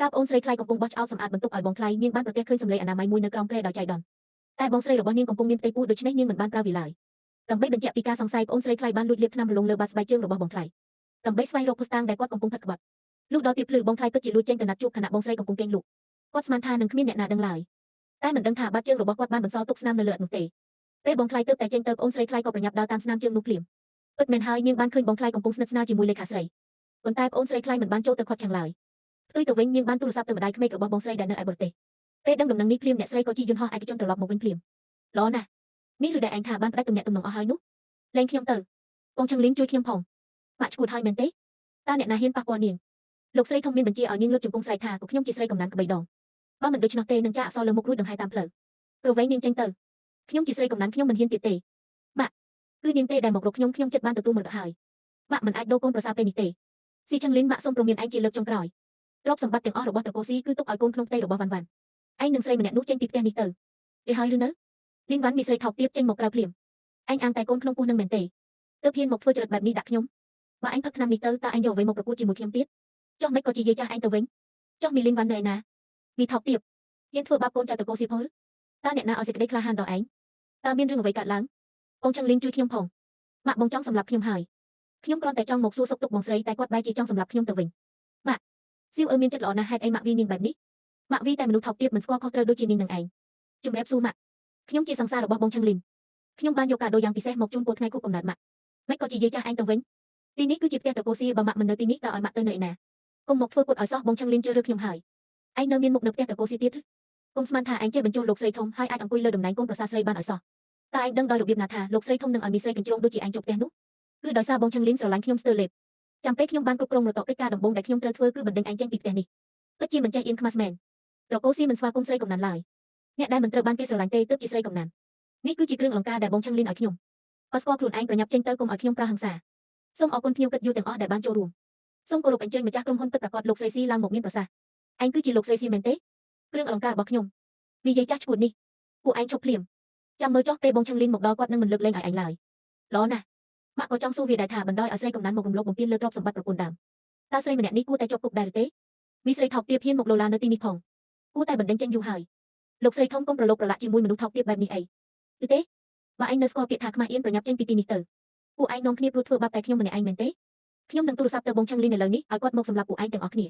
កាបអូនស្រីថ្លៃកំពុងបោះឆ្នោតសម្អាតបន្ទប់ឲ្យបងថ្លៃនាងបានប្រទះឃើញសម្លេងអនាម័យមួយនៅក្រោមគ្រែដោយចៃដន្យតែបងស្រីរបស់នាងកំពុងមានផ្ទៃពោះដូច្នេះនាងមិនបានប្រើវាឡើយដើម្បីបញ្ជាក់ពីការសង្ស័យប្អូនស្រីថ្លៃបានលួចលាបថ្នាំរលោងលើបាតស្បែកជើងរបស់បងថ្លៃដើម្បីស្វែងរកភស្តុតាងដែលគាត់កំពុងផិតក្បត់លុះដល់ទីភ្លឺបងថ្លៃពិតជាលួចចេញទៅណាត់ជួបខណៈបងស្រីកំពុងគេងលក់គាត់ស្មានថានឹងគ្មានអ្នកណាដឹងឡើយតែមិនដឹងថាបាតជើងរបស់គាត់បានបន្សល់ទុកស្នាមនៅលើឥដ្ឋនោះទេពេលបងថ្លៃទើបតែចេញទៅប្អូនស្រីថ្លៃក៏ប្រញាប់ដើរតាមស្នាមជើងនោះភ្លាមពិតមែនហើយនាងបានឃើញបងថ្លៃកំពុងស្និទ្ធស្នាលជាមួយលេខាស្រីប៉ុន្តែប្អូនស្រីថ្លៃមិនបានចូលទៅខាត់ខាំងឡើយផ្ទុយទៅវិញនាងបានទូរស័ព្ទទៅម្ដាយក្មេករបស់បងស្រីដែលនៅឯបរទេសពេលដឹងដំណឹងនេះភ្លាមអ្នកស្រីក៏ជិះយន្តហោះឯកជនត្រឡប់មកវិញភ្លាមល្អណាស់នេះឬដែលឯងថាបានផ្ដាច់ទំនាក់ទំនងអស់ហើយនោះលែងខ្ញុំទៅបងឆឹងលីងជួយខ្ញុំផងម៉ាក់ឈួតហើយមែនទេតើអ្នកណាហ៊ានប៉ះពាល់នាងលោកស្រីធំមានបញ្ជាឲ្យនាងលើកជង្គង់ស្រែកថាក៏ខ្ញុំជាស្រីកំណានក្បីដងបើមិនដូច្នោះទេនឹងចាក់អក្សរលើមុខរួចដង្ហែតាមផ្លូវព្រោះវែងនាងចេញទៅខ្ញុំជាស្រីកំណានខ្ញុំមិនហ៊ានទៀតទេម៉ាក់គឺនាងទេដែលមករកខ្ញុំចិត្តបានទទួលមរតកហើយម៉ាក់មិនអាចដូរកូនប្រសារពេលនេះទេស៊ីឆឹងលីនម៉ាក់សូមព្រមមានឯងជាលើកចុងក្រោយទ្រព្យសម្បត្តិទាំងអស់របស់ត្រកូលស៊ីគឺទុកឲ្យកូនក្នុងផ្ទៃរបស់វ៉ាន់វ៉ាន់ឯងនឹងស្រីម្នាក់នោះចេញពីផ្ទះនេះទៅទេហើយឬនៅលីនវ៉ាន់មានស្រីថោកទាបចេញមកក្រៅភ្លាមឯងអាងតែកូនក្នុងពោះនឹងមែនទេទើបហ៊ានមកធ្វើចរិតបែបនេះដាក់ខ្ញុំបើឯងផឹកថ្នាំនេះទៅតើឯងយកអ្វីមកប្រកួតជាមួយខ្ញុំទៀតចុះមិនក៏ជាយាយចាស់ឯងទៅវិញចុះមីលីនវ៉ាន់នៅឯណាមីថោកទាបហ៊ានធ្វើបាបកូនចៅត្រកូលស៊ីផលតើអ្នកណាឲ្យសេចក្តីក្លាហានដល់ឯងតើមានរឿងអ្វីកើតឡើងបងឆឹងលីនជួយខ្ញុំផងម៉ាក់បងចង់សម្លាប់ខ្ញុំហើយខ្ញុំគ្រាន់តែចង់មកសួរសុខទុក្ខបងស្រីតែគាត់បែរជាចង់សម្លាប់ខ្ញុំទៅវិញម៉ាក់ស៊ីវមានចិត្តល្អណាស់ហេតុអីម៉ាក់វីនាងបែបនេះម៉ាក់វីតែមនុស្សថោកទាបមិនស្គាល់ខុសត្រូវដូចជានាងនឹងឯងជំរាបសួរម៉ាក់ខ្ញុំជាសង្សាររបស់បងឆឹងលីនខ្ញុំបានយកកាដូយ៉ាងពិសេសមកជូនពលថ្ងៃខួបកំណើតម៉ាក់មិនក៏ជាយាយចាស់ឯងទៅវិញទីនេះគឺជាផ្ទះត្រកូលស៊ីបើម៉ាក់មិននៅទីនេះតើឲ្យម៉ាក់ទៅនៅឯណាកុំមកធ្វើពុតឲ្យសោះបងឆឹងលីនជ្រើសរើសខ្ញុំហើយឯងនៅមានមុខនៅផ្ទះត្រកូលស៊ីទៀតកុំស្មានថាឯងចេះបញ្ចូលលោកស្រីធំហើយអាចអង្គុយលើតំណែងកូនប្រសារស្រីបានឲ្យសោះតើឯងដឹងដោយរបៀបណាថាលោកស្រីធំនឹងឲ្យមីស្រីកញ្ជ្រោងដូចជាឯងជប់ផ្ទះនោះគឺដោយសារបងឆឹងលីនស្រឡាញ់ខ្ញុំស្ទើរលេបចាំពេលខ្ញុំបានគ្រប់គ្រងរតកកិច្ចការដំបូងដែលខ្ញុំត្រូវធ្វើគឺបណ្ដេញឯងចេញពីផ្ទះនេះពិតជាមិនចេះអៀនខ្មាស់មែនត្រកូលស៊ីមិនស្វាគមន៍ស្រីកំណានឡើយអ្នកដែលមិនត្រូវបានគេស្រឡាញ់ទេទើបជាស្រីកំណាននេះគឺជាគ្រឿងអលង្ការដែលបងឆឹងលីនឲ្យខ្ញុំបើស្គាល់ខ្លួនឯងប្រញាប់ចេញទៅកុំឲ្យខ្ញុំប្រើហិង្សាសូមអរគុណភ្ញៀវកិត្តិយសទាំងអស់ដែលបានចូលរួមសូមគោរពអញ្ជើញម្ចាស់ក្រុមហ៊ុនពិតប្រាកដលោកស្រីស៊ីឡើងមកមានប្រសាសន៍ឯងគឺជាលោកស្រីស៊ីមែនទេគ្រឿងអលង្ការរបស់ខ្ញុំនិយាយចាស់ឈួតនេះពួកឯងឈប់ភ្លាមចាំមើលចុះពេលបងឆឹងលីនមកដល់គាត់នឹងមិនលើកលែងឲ្យឯងឡើយល្អណាស់ម៉ាក់ក៏ចង់សួរវាដែរថាបណ្ដោយឲ្យស្រីកំណានមករំលោភបំពានលើទ្រព្យសម្បត្តិប្រពន្ធដើមតើស្រីម្នាក់នេះគួរតែជាប់គុកដែរឬទេមីស្រីថោកទាបហ៊ានមកលោឡានៅទីនេះផងគួរតែបណ្ដេញចេញយូរហើយលោកស្រីធំកុំប្រឡូកប្រឡាក់ជាមួយមនុស្សថោកទាបបែបនេះអីគឺទេបើឯងនៅស្គាល់ពាក្យថាខ្មាស់អៀនប្រញាប់ចេញពីទីនេះទៅពួកឯងនាំគ្នាព្រោះធ្វើបាបតែខ្ញុំម្នាក់ឯងមែនទេខ្ញុំនឹងទូរស័ព្ទទៅបងឆឹងលីនឥឡូវនេះឲ្យគាត់មកសម្លាប់ពួកឯងទាំងអស់គ្នា